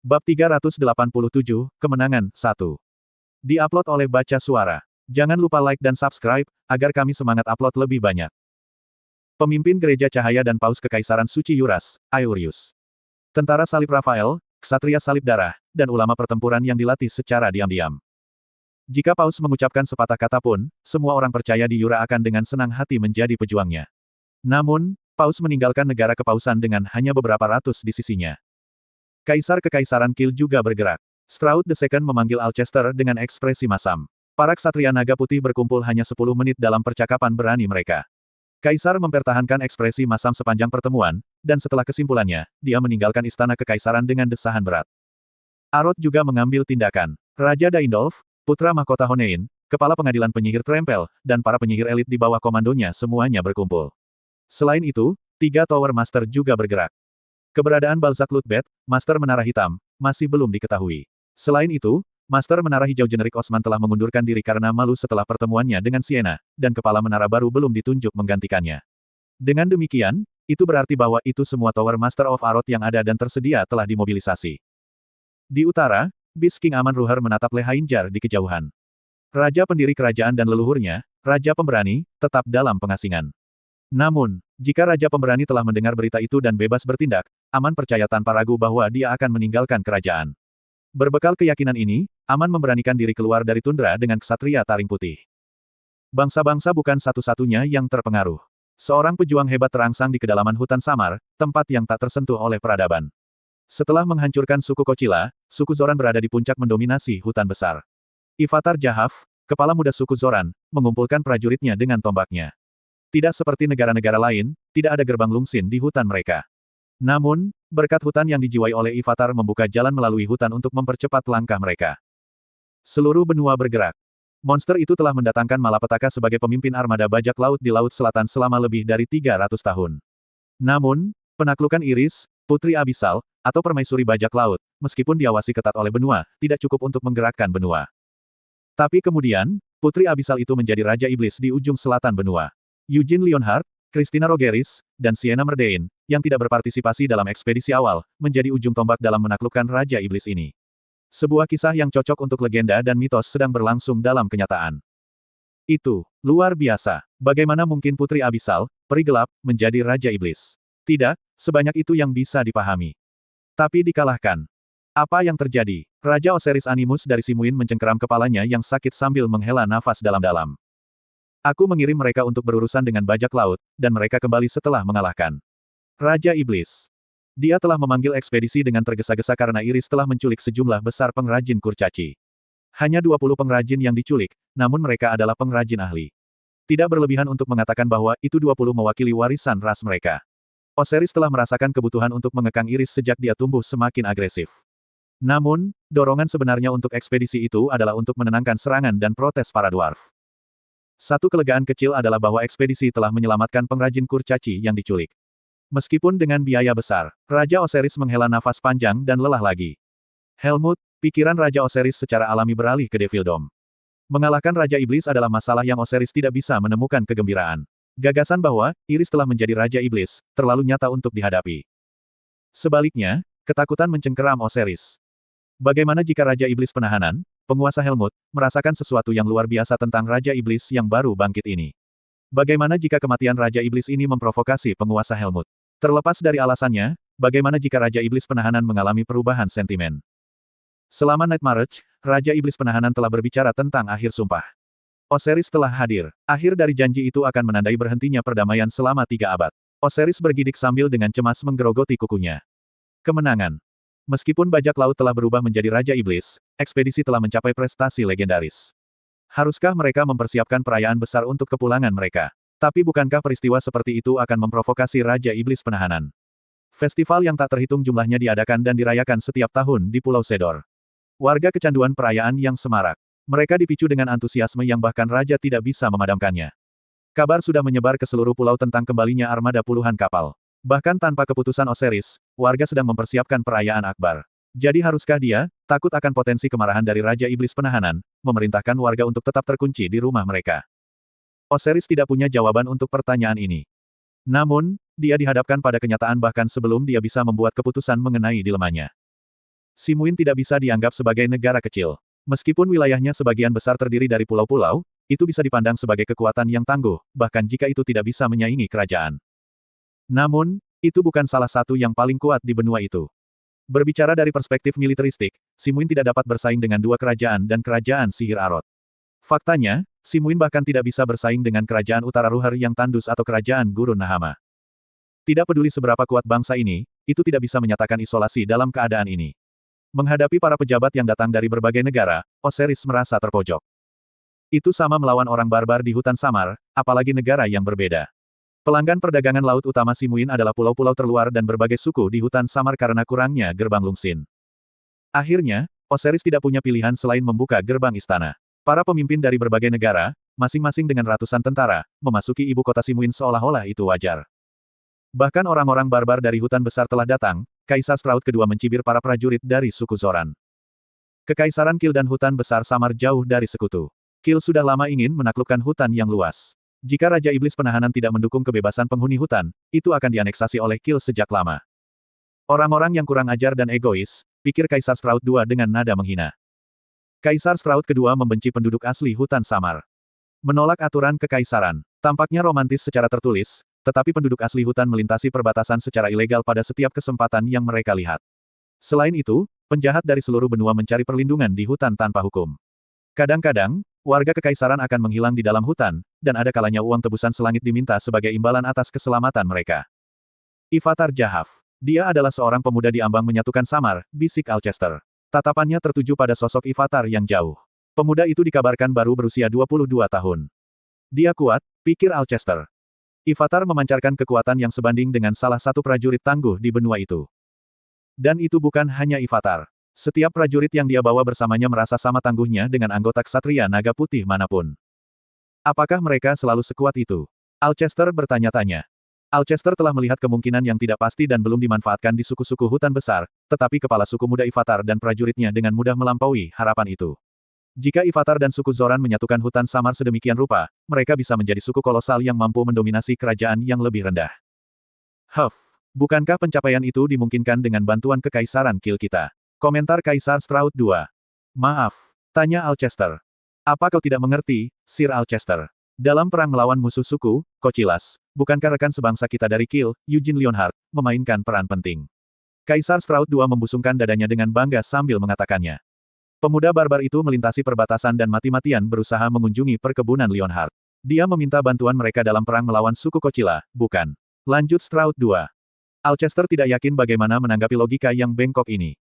Bab 387, Kemenangan, 1. Di-upload oleh Baca Suara. Jangan lupa like dan subscribe, agar kami semangat upload lebih banyak. Pemimpin Gereja Cahaya dan Paus Kekaisaran Suci Yuras, Aeurius. Tentara Salib Rafael, Ksatria Salib Darah, dan ulama pertempuran yang dilatih secara diam-diam. Jika Paus mengucapkan sepatah kata pun, semua orang percaya di Yura akan dengan senang hati menjadi pejuangnya. Namun, Paus meninggalkan negara kepausan dengan hanya beberapa ratus di sisinya. Kaisar Kekaisaran Kil juga bergerak. Strauss II memanggil Alcester dengan ekspresi masam. Para ksatria naga putih berkumpul hanya 10 menit dalam percakapan berani mereka. Kaisar mempertahankan ekspresi masam sepanjang pertemuan, dan setelah kesimpulannya, dia meninggalkan istana kekaisaran dengan desahan berat. Arot juga mengambil tindakan. Raja Daindolf, putra mahkota Honein, kepala pengadilan penyihir Trempel, dan para penyihir elit di bawah komandonya semuanya berkumpul. Selain itu, 3 Tower Master juga bergerak. Keberadaan Balzac Lutbet, Master Menara Hitam, masih belum diketahui. Selain itu, Master Menara Hijau Generik Osman telah mengundurkan diri karena malu setelah pertemuannya dengan Siena, dan kepala menara baru belum ditunjuk menggantikannya. Dengan demikian, itu berarti bahwa itu semua Tower Master of Arot yang ada dan tersedia telah dimobilisasi. Di utara, Beast King Aman Ruher menatap Lehainjar di kejauhan. Raja pendiri kerajaan dan leluhurnya, Raja Pemberani, tetap dalam pengasingan. Namun, jika Raja Pemberani telah mendengar berita itu dan bebas bertindak, Aman percaya tanpa ragu bahwa dia akan meninggalkan kerajaan. Berbekal keyakinan ini, Aman memberanikan diri keluar dari tundra dengan ksatria taring putih. Bangsa-bangsa bukan satu-satunya yang terpengaruh. Seorang pejuang hebat terangsang di kedalaman hutan samar, tempat yang tak tersentuh oleh peradaban. Setelah menghancurkan suku Kocila, suku Zoran berada di puncak mendominasi hutan besar. Ivatar Jahaf, kepala muda suku Zoran, mengumpulkan prajuritnya dengan tombaknya. Tidak seperti negara-negara lain, tidak ada gerbang lungsin di hutan mereka. Namun, berkat hutan yang dijiwai oleh Ivatar membuka jalan melalui hutan untuk mempercepat langkah mereka. Seluruh benua bergerak. Monster itu telah mendatangkan malapetaka sebagai pemimpin armada bajak laut di Laut Selatan selama lebih dari 300 tahun. Namun, penaklukan Iris, Putri Abisal, atau Permaisuri Bajak Laut, meskipun diawasi ketat oleh benua, tidak cukup untuk menggerakkan benua. Tapi kemudian, Putri Abisal itu menjadi Raja Iblis di ujung selatan benua. Eugene Leonhardt, Christina Rogeris, dan Sienna Merdein, yang tidak berpartisipasi dalam ekspedisi awal, menjadi ujung tombak dalam menaklukkan Raja Iblis ini. Sebuah kisah yang cocok untuk legenda dan mitos sedang berlangsung dalam kenyataan. Itu luar biasa. Bagaimana mungkin Putri Abisal, peri gelap, menjadi Raja Iblis? Tidak, sebanyak itu yang bisa dipahami. Tapi dikalahkan. Apa yang terjadi? Raja Osiris Animus dari Simuin mencengkeram kepalanya yang sakit sambil menghela nafas dalam-dalam. Aku mengirim mereka untuk berurusan dengan bajak laut, dan mereka kembali setelah mengalahkan Raja Iblis. Dia telah memanggil ekspedisi dengan tergesa-gesa karena Iris telah menculik sejumlah besar pengrajin kurcaci. Hanya 20 pengrajin yang diculik, namun mereka adalah pengrajin ahli. Tidak berlebihan untuk mengatakan bahwa itu 20 mewakili warisan ras mereka. Osiris telah merasakan kebutuhan untuk mengekang Iris sejak dia tumbuh semakin agresif. Namun, dorongan sebenarnya untuk ekspedisi itu adalah untuk menenangkan serangan dan protes para dwarf. Satu kelegaan kecil adalah bahwa ekspedisi telah menyelamatkan pengrajin kurcaci yang diculik. Meskipun dengan biaya besar, Raja Osiris menghela nafas panjang dan lelah lagi. Helmut, pikiran Raja Osiris secara alami beralih ke Devildom. Mengalahkan Raja Iblis adalah masalah yang Osiris tidak bisa menemukan kegembiraan. Gagasan bahwa Iris telah menjadi Raja Iblis, terlalu nyata untuk dihadapi. Sebaliknya, ketakutan mencengkeram Osiris. Bagaimana jika Raja Iblis penahanan, penguasa Helmut, merasakan sesuatu yang luar biasa tentang Raja Iblis yang baru bangkit ini? Bagaimana jika kematian Raja Iblis ini memprovokasi penguasa Helmut? Terlepas dari alasannya, bagaimana jika Raja Iblis penahanan mengalami perubahan sentimen? Selama Night March, Raja Iblis penahanan telah berbicara tentang akhir sumpah. Osiris telah hadir. Akhir dari janji itu akan menandai berhentinya perdamaian selama 3 abad. Osiris bergidik sambil dengan cemas menggerogoti kukunya. Kemenangan. Meskipun bajak laut telah berubah menjadi Raja Iblis, ekspedisi telah mencapai prestasi legendaris. Haruskah mereka mempersiapkan perayaan besar untuk kepulangan mereka? Tapi bukankah peristiwa seperti itu akan memprovokasi Raja Iblis penahanan? Festival yang tak terhitung jumlahnya diadakan dan dirayakan setiap tahun di Pulau Sedor. Warga kecanduan perayaan yang semarak. Mereka dipicu dengan antusiasme yang bahkan Raja tidak bisa memadamkannya. Kabar sudah menyebar ke seluruh pulau tentang kembalinya armada puluhan kapal. Bahkan tanpa keputusan Osiris, warga sedang mempersiapkan perayaan akbar. Jadi haruskah dia, takut akan potensi kemarahan dari Raja Iblis penahanan, memerintahkan warga untuk tetap terkunci di rumah mereka? Osiris tidak punya jawaban untuk pertanyaan ini. Namun, dia dihadapkan pada kenyataan bahkan sebelum dia bisa membuat keputusan mengenai dilemanya. Simuin tidak bisa dianggap sebagai negara kecil. Meskipun wilayahnya sebagian besar terdiri dari pulau-pulau, itu bisa dipandang sebagai kekuatan yang tangguh, bahkan jika itu tidak bisa menyaingi kerajaan. Namun, itu bukan salah satu yang paling kuat di benua itu. Berbicara dari perspektif militeristik, Simuin tidak dapat bersaing dengan dua kerajaan dan kerajaan sihir Arot. Faktanya, Simuin bahkan tidak bisa bersaing dengan kerajaan utara Ruher yang tandus atau kerajaan Gurun Nahama. Tidak peduli seberapa kuat bangsa ini, itu tidak bisa menyatakan isolasi dalam keadaan ini. Menghadapi para pejabat yang datang dari berbagai negara, Osiris merasa terpojok. Itu sama melawan orang barbar di hutan samar, apalagi negara yang berbeda. Pelanggan perdagangan laut utama Simuin adalah pulau-pulau terluar dan berbagai suku di hutan samar karena kurangnya gerbang lungsin. Akhirnya, Osiris tidak punya pilihan selain membuka gerbang istana. Para pemimpin dari berbagai negara, masing-masing dengan ratusan tentara, memasuki ibu kota Simuin seolah-olah itu wajar. Bahkan orang-orang barbar dari hutan besar telah datang, Kaisar Straud kedua mencibir para prajurit dari suku Zoran. Kekaisaran Kil dan hutan besar samar jauh dari sekutu. Kil sudah lama ingin menaklukkan hutan yang luas. Jika Raja Iblis Penahanan tidak mendukung kebebasan penghuni hutan, itu akan dianeksasi oleh Kil sejak lama. Orang-orang yang kurang ajar dan egois, pikir Kaisar Straud II dengan nada menghina. Kaisar Straud kedua membenci penduduk asli hutan samar. Menolak aturan kekaisaran. Tampaknya romantis secara tertulis, tetapi penduduk asli hutan melintasi perbatasan secara ilegal pada setiap kesempatan yang mereka lihat. Selain itu, penjahat dari seluruh benua mencari perlindungan di hutan tanpa hukum. Kadang-kadang, warga kekaisaran akan menghilang di dalam hutan, dan ada kalanya uang tebusan selangit diminta sebagai imbalan atas keselamatan mereka. Ivatar Jahaf. Dia adalah seorang pemuda di ambang menyatukan samar, bisik Alcester. Tatapannya tertuju pada sosok Ivatar yang jauh. Pemuda itu dikabarkan baru berusia 22 tahun. Dia kuat, pikir Alcester. Ivatar memancarkan kekuatan yang sebanding dengan salah satu prajurit tangguh di benua itu. Dan itu bukan hanya Ivatar. Setiap prajurit yang dia bawa bersamanya merasa sama tangguhnya dengan anggota ksatria naga putih manapun. Apakah mereka selalu sekuat itu? Alcester bertanya-tanya. Alcester telah melihat kemungkinan yang tidak pasti dan belum dimanfaatkan di suku-suku hutan besar, tetapi kepala suku muda Ivatar dan prajuritnya dengan mudah melampaui harapan itu. Jika Ivatar dan suku Zoran menyatukan hutan samar sedemikian rupa, mereka bisa menjadi suku kolosal yang mampu mendominasi kerajaan yang lebih rendah. Bukankah pencapaian itu dimungkinkan dengan bantuan kekaisaran Kil kita? Komentar Kaisar Straud II. Maaf, tanya Alcester. Apa kau tidak mengerti, Sir Alcester? Dalam perang melawan musuh suku, Kochilas, bukankah rekan sebangsa kita dari Kil, Eugene Leonhardt, memainkan peran penting? Kaisar Straud II membusungkan dadanya dengan bangga sambil mengatakannya. Pemuda barbar itu melintasi perbatasan dan mati-matian berusaha mengunjungi perkebunan Leonhardt. Dia meminta bantuan mereka dalam perang melawan suku Kochila, bukan? Lanjut Straud II. Alcester tidak yakin bagaimana menanggapi logika yang bengkok ini.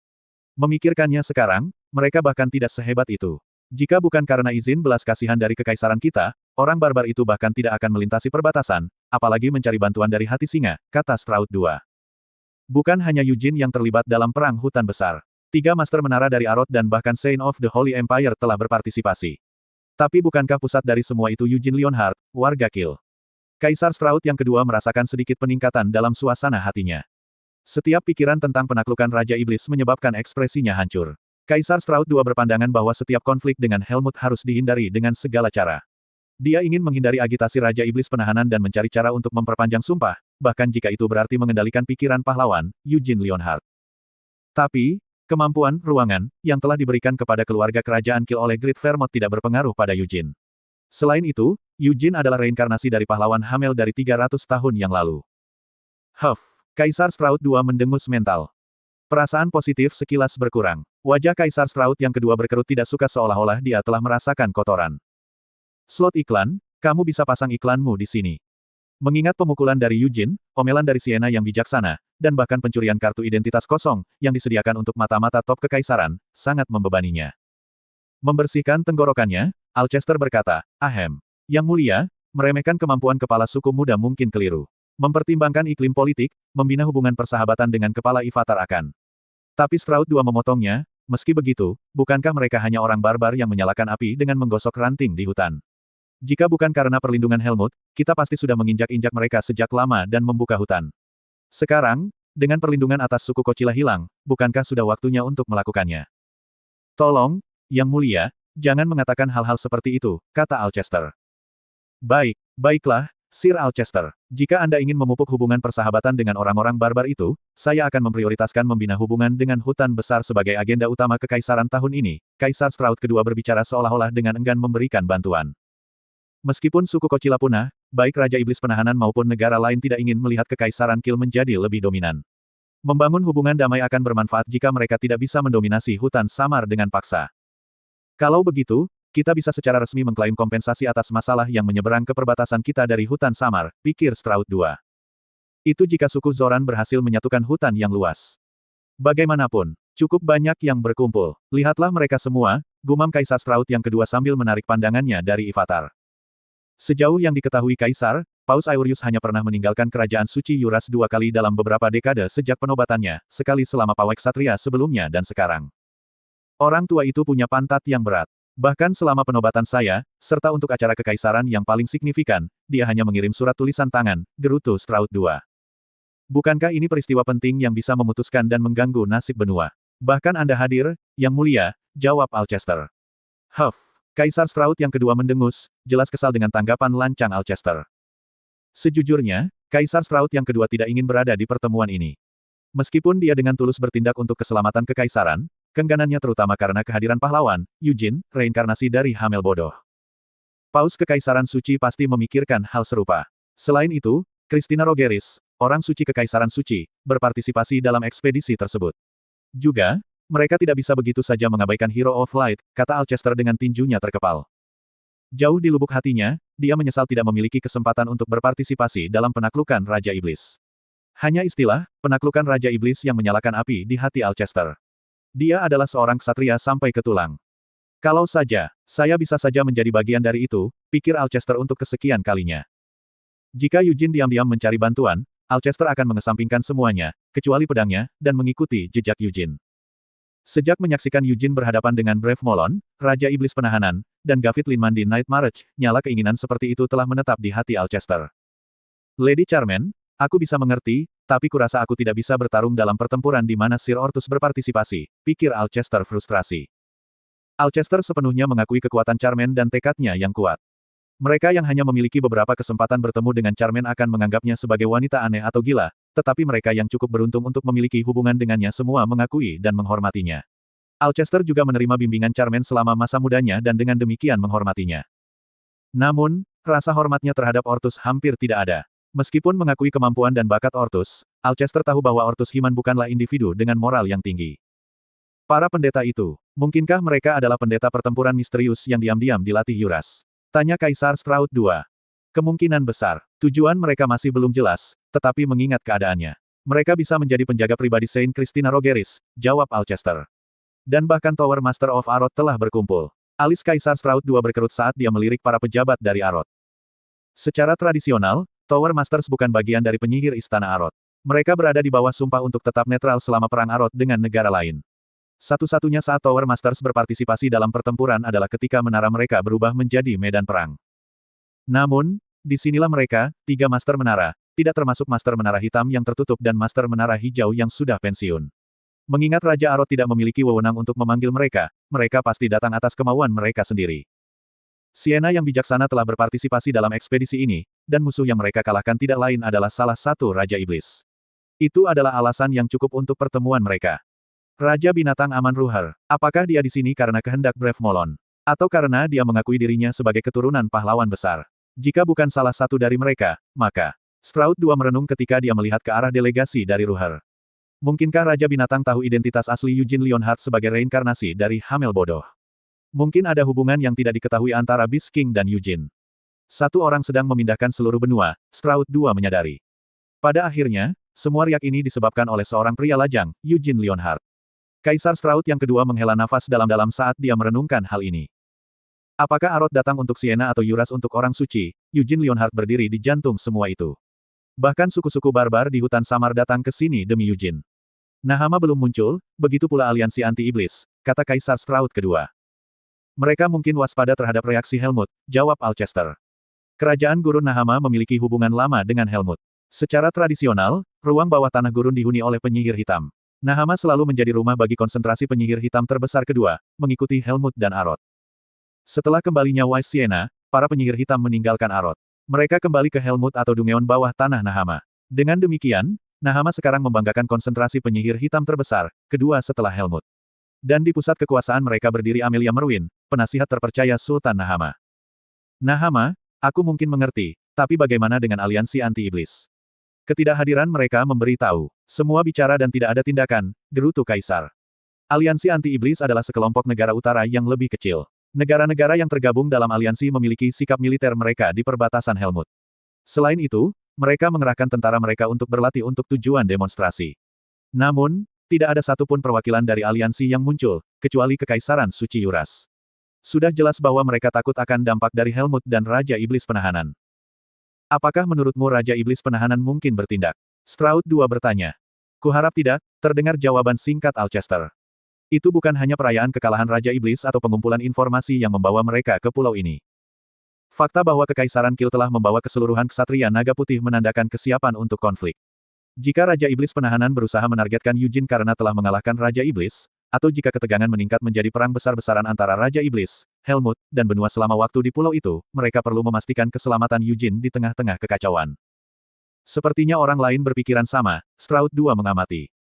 Memikirkannya sekarang, mereka bahkan tidak sehebat itu. Jika bukan karena izin belas kasihan dari kekaisaran kita, orang barbar itu bahkan tidak akan melintasi perbatasan, apalagi mencari bantuan dari hati singa, kata Straud II. Bukan hanya Eugene yang terlibat dalam perang hutan besar. 3 Master Menara dari Arot dan bahkan Saint of the Holy Empire telah berpartisipasi. Tapi bukankah pusat dari semua itu Eugene Leonhardt, warga Kil? Kaisar Straud yang kedua merasakan sedikit peningkatan dalam suasana hatinya. Setiap pikiran tentang penaklukan Raja Iblis menyebabkan ekspresinya hancur. Kaisar Straud II berpandangan bahwa setiap konflik dengan Helmut harus dihindari dengan segala cara. Dia ingin menghindari agitasi Raja Iblis Penahanan dan mencari cara untuk memperpanjang sumpah, bahkan jika itu berarti mengendalikan pikiran pahlawan, Eugene Leonhardt. Tapi, kemampuan, ruangan, yang telah diberikan kepada keluarga kerajaan Kil oleh Great Vermont tidak berpengaruh pada Eugene. Selain itu, Eugene adalah reinkarnasi dari pahlawan Hamel dari 300 tahun yang lalu. Kaisar Straud II mendengus mental. Perasaan positif sekilas berkurang. Wajah Kaisar Straud yang kedua berkerut tidak suka seolah-olah dia telah merasakan kotoran. Slot iklan, kamu bisa pasang iklanmu di sini. Mengingat pemukulan dari Eugene, omelan dari Sienna yang bijaksana, dan bahkan pencurian kartu identitas kosong, yang disediakan untuk mata-mata top kekaisaran, sangat membebaninya. Membersihkan tenggorokannya, Alcester berkata, "Ahem. Yang mulia, meremehkan kemampuan kepala suku muda mungkin keliru. Mempertimbangkan iklim politik, membina hubungan persahabatan dengan kepala Ivatar akan." Tapi Straud II memotongnya, meski begitu, bukankah mereka hanya orang barbar yang menyalakan api dengan menggosok ranting di hutan? Jika bukan karena perlindungan Helmut, kita pasti sudah menginjak-injak mereka sejak lama dan membuka hutan. Sekarang, dengan perlindungan atas suku Kochila hilang, bukankah sudah waktunya untuk melakukannya? Tolong, Yang Mulia, jangan mengatakan hal-hal seperti itu, kata Alcester. Baiklah, Sir Alcester. Jika Anda ingin memupuk hubungan persahabatan dengan orang-orang barbar itu, saya akan memprioritaskan membina hubungan dengan hutan besar sebagai agenda utama kekaisaran tahun ini. Kaisar Stroud kedua berbicara seolah-olah dengan enggan memberikan bantuan. Meskipun suku Kocila punah, baik Raja Iblis Penahanan maupun negara lain tidak ingin melihat kekaisaran Kil menjadi lebih dominan. Membangun hubungan damai akan bermanfaat jika mereka tidak bisa mendominasi hutan samar dengan paksa. Kalau begitu, kita bisa secara resmi mengklaim kompensasi atas masalah yang menyeberang ke perbatasan kita dari hutan samar, pikir Stroud II. Itu jika suku Zoran berhasil menyatukan hutan yang luas. Bagaimanapun, cukup banyak yang berkumpul. Lihatlah mereka semua, gumam Kaisar Stroud yang kedua sambil menarik pandangannya dari Ivatar. Sejauh yang diketahui Kaisar, Paus Aurius hanya pernah meninggalkan kerajaan suci Yuras 2 kali dalam beberapa dekade sejak penobatannya, sekali selama Pawek Ksatria sebelumnya dan sekarang. Orang tua itu punya pantat yang berat. Bahkan selama penobatan saya, serta untuk acara kekaisaran yang paling signifikan, dia hanya mengirim surat tulisan tangan, gerutu Stroud II. Bukankah ini peristiwa penting yang bisa memutuskan dan mengganggu nasib benua? Bahkan Anda hadir, Yang Mulia, jawab Alcester. Huff. Kaisar Stroud yang kedua mendengus, jelas kesal dengan tanggapan lancang Alcester. Sejujurnya, Kaisar Stroud yang kedua tidak ingin berada di pertemuan ini. Meskipun dia dengan tulus bertindak untuk keselamatan kekaisaran, kengganannya terutama karena kehadiran pahlawan, Eugene, reinkarnasi dari Hamel Bodoh. Paus Kekaisaran Suci pasti memikirkan hal serupa. Selain itu, Christina Rogeris, orang suci Kekaisaran Suci, berpartisipasi dalam ekspedisi tersebut. Juga, mereka tidak bisa begitu saja mengabaikan Hero of Light, kata Alcester dengan tinjunya terkepal. Jauh di lubuk hatinya, dia menyesal tidak memiliki kesempatan untuk berpartisipasi dalam penaklukan Raja Iblis. Hanya istilah, penaklukan Raja Iblis yang menyalakan api di hati Alcester. Dia adalah seorang ksatria sampai ke tulang. Kalau saja, saya bisa saja menjadi bagian dari itu, pikir Alcester untuk kesekian kalinya. Jika Eugene diam-diam mencari bantuan, Alcester akan mengesampingkan semuanya, kecuali pedangnya, dan mengikuti jejak Eugene. Sejak menyaksikan Eugene berhadapan dengan Brave Molon, Raja Iblis Penahanan, dan Gavit Linman di Night March, nyala keinginan seperti itu telah menetap di hati Alcester. Lady Charmaine, aku bisa mengerti, tapi kurasa aku tidak bisa bertarung dalam pertempuran di mana Sir Ortus berpartisipasi, pikir Alcester frustrasi. Alcester sepenuhnya mengakui kekuatan Charmaine dan tekadnya yang kuat. Mereka yang hanya memiliki beberapa kesempatan bertemu dengan Charmaine akan menganggapnya sebagai wanita aneh atau gila, tetapi mereka yang cukup beruntung untuk memiliki hubungan dengannya semua mengakui dan menghormatinya. Alcester juga menerima bimbingan Charmaine selama masa mudanya dan dengan demikian menghormatinya. Namun, rasa hormatnya terhadap Ortus hampir tidak ada. Meskipun mengakui kemampuan dan bakat Ortus, Alcester tahu bahwa Ortus Himan bukanlah individu dengan moral yang tinggi. Para pendeta itu, mungkinkah mereka adalah pendeta pertempuran misterius yang diam-diam dilatih Yuras? Tanya Kaisar Stroud II. Kemungkinan besar, tujuan mereka masih belum jelas, tetapi mengingat keadaannya. Mereka bisa menjadi penjaga pribadi Saint Christina Rogeris, jawab Alcester. Dan bahkan Tower Master of Arod telah berkumpul. Alis Kaisar Stroud II berkerut saat dia melirik para pejabat dari Arod. Secara tradisional, Tower Masters bukan bagian dari penyihir Istana Arod. Mereka berada di bawah sumpah untuk tetap netral selama perang Arod dengan negara lain. Satu-satunya saat Tower Masters berpartisipasi dalam pertempuran adalah ketika menara mereka berubah menjadi medan perang. Namun, disinilah mereka, 3 Master Menara, tidak termasuk Master Menara Hitam yang tertutup dan Master Menara Hijau yang sudah pensiun. Mengingat Raja Arod tidak memiliki wewenang untuk memanggil mereka, mereka pasti datang atas kemauan mereka sendiri. Sienna yang bijaksana telah berpartisipasi dalam ekspedisi ini, dan musuh yang mereka kalahkan tidak lain adalah salah satu Raja Iblis. Itu adalah alasan yang cukup untuk pertemuan mereka. Raja Binatang Aman Ruher, apakah dia di sini karena kehendak Brave Molon? Atau karena dia mengakui dirinya sebagai keturunan pahlawan besar? Jika bukan salah satu dari mereka, maka Stroud II merenung ketika dia melihat ke arah delegasi dari Ruher. Mungkinkah Raja Binatang tahu identitas asli Eugene Leonhardt sebagai reinkarnasi dari Hamel Bodoh? Mungkin ada hubungan yang tidak diketahui antara Beast King dan Eugene. Satu orang sedang memindahkan seluruh benua, Stroud II menyadari. Pada akhirnya, semua riak ini disebabkan oleh seorang pria lajang, Eugene Leonhardt. Kaisar Stroud yang kedua menghela nafas dalam-dalam saat dia merenungkan hal ini. Apakah Arod datang untuk Sienna atau Yuras untuk orang suci? Eugene Leonhardt berdiri di jantung semua itu. Bahkan suku-suku barbar di hutan samar datang ke sini demi Eugene. Nahama belum muncul, begitu pula aliansi anti-iblis, kata Kaisar Stroud kedua. Mereka mungkin waspada terhadap reaksi Helmut, jawab Alcester. Kerajaan Gurun Nahama memiliki hubungan lama dengan Helmut. Secara tradisional, ruang bawah tanah Gurun dihuni oleh penyihir hitam. Nahama selalu menjadi rumah bagi konsentrasi penyihir hitam terbesar kedua, mengikuti Helmut dan Arod. Setelah kembalinya Wise Sienna, para penyihir hitam meninggalkan Arod. Mereka kembali ke Helmut atau Dungeon bawah tanah Nahama. Dengan demikian, Nahama sekarang membanggakan konsentrasi penyihir hitam terbesar, kedua setelah Helmut. Dan di pusat kekuasaan mereka berdiri Amelia Merwin, penasihat terpercaya Sultan Nahama. Nahama, aku mungkin mengerti, tapi bagaimana dengan aliansi anti-iblis? Ketidakhadiran mereka memberi tahu. Semua bicara dan tidak ada tindakan, gerutu Kaisar. Aliansi anti-iblis adalah sekelompok negara utara yang lebih kecil. Negara-negara yang tergabung dalam aliansi memiliki sikap militer mereka di perbatasan Helmut. Selain itu, mereka mengerahkan tentara mereka untuk berlatih untuk tujuan demonstrasi. Namun, tidak ada satupun perwakilan dari aliansi yang muncul, kecuali Kekaisaran Suci Yuras. Sudah jelas bahwa mereka takut akan dampak dari Helmut dan Raja Iblis Penahanan. Apakah menurutmu Raja Iblis Penahanan mungkin bertindak? Stroud II bertanya. Kuharap tidak, terdengar jawaban singkat Alcester. Itu bukan hanya perayaan kekalahan Raja Iblis atau pengumpulan informasi yang membawa mereka ke pulau ini. Fakta bahwa Kekaisaran Kil telah membawa keseluruhan ksatria naga putih menandakan kesiapan untuk konflik. Jika Raja Iblis Penahanan berusaha menargetkan Yujin karena telah mengalahkan Raja Iblis, atau jika ketegangan meningkat menjadi perang besar-besaran antara Raja Iblis, Helmut, dan benua selama waktu di pulau itu, mereka perlu memastikan keselamatan Yujin di tengah-tengah kekacauan. Sepertinya orang lain berpikiran sama, Stroud II mengamati.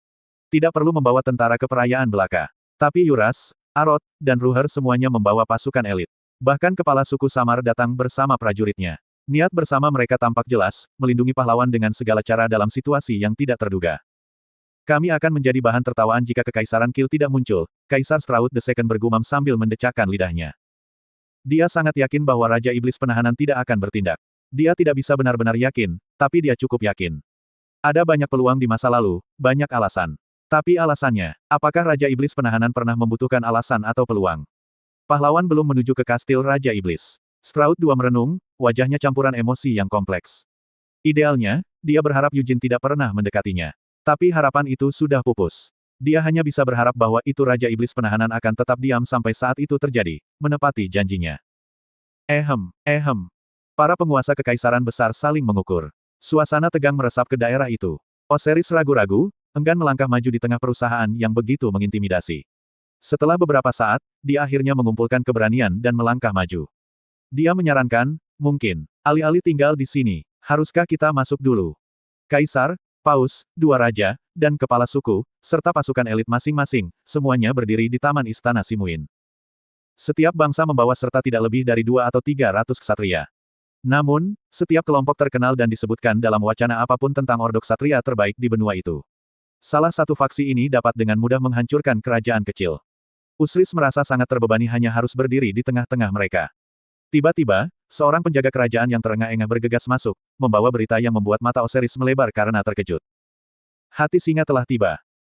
Tidak perlu membawa tentara ke perayaan belaka. Tapi Yuras, Arot, dan Ruher semuanya membawa pasukan elit. Bahkan kepala suku Samar datang bersama prajuritnya. Niat bersama mereka tampak jelas, melindungi pahlawan dengan segala cara dalam situasi yang tidak terduga. Kami akan menjadi bahan tertawaan jika Kekaisaran Kil tidak muncul, Kaisar Stroud II bergumam sambil mendecakkan lidahnya. Dia sangat yakin bahwa Raja Iblis Penahanan tidak akan bertindak. Dia tidak bisa benar-benar yakin, tapi dia cukup yakin. Ada banyak peluang di masa lalu, banyak alasan. Tapi alasannya, apakah Raja Iblis Penahanan pernah membutuhkan alasan atau peluang? Pahlawan belum menuju ke kastil Raja Iblis. Stroud II merenung, wajahnya campuran emosi yang kompleks. Idealnya, dia berharap Yujin tidak pernah mendekatinya. Tapi harapan itu sudah pupus. Dia hanya bisa berharap bahwa itu Raja Iblis Penahanan akan tetap diam sampai saat itu terjadi, menepati janjinya. Para penguasa kekaisaran besar saling mengukur. Suasana tegang meresap ke daerah itu. Osiris ragu-ragu, enggan melangkah maju di tengah perusahaan yang begitu mengintimidasi. Setelah beberapa saat, dia akhirnya mengumpulkan keberanian dan melangkah maju. Dia menyarankan, mungkin, alih-alih tinggal di sini, haruskah kita masuk dulu? Kaisar, Paus, dua raja, dan kepala suku, serta pasukan elit masing-masing, semuanya berdiri di taman istana Simuin. Setiap bangsa membawa serta tidak lebih dari 2 atau 300 ksatria. Namun, setiap kelompok terkenal dan disebutkan dalam wacana apapun tentang ordo ksatria terbaik di benua itu. Salah satu faksi ini dapat dengan mudah menghancurkan kerajaan kecil. Osiris merasa sangat terbebani hanya harus berdiri di tengah-tengah mereka. Tiba-tiba, seorang penjaga kerajaan yang terengah-engah bergegas masuk, membawa berita yang membuat mata Osiris melebar karena terkejut. Hati singa telah tiba.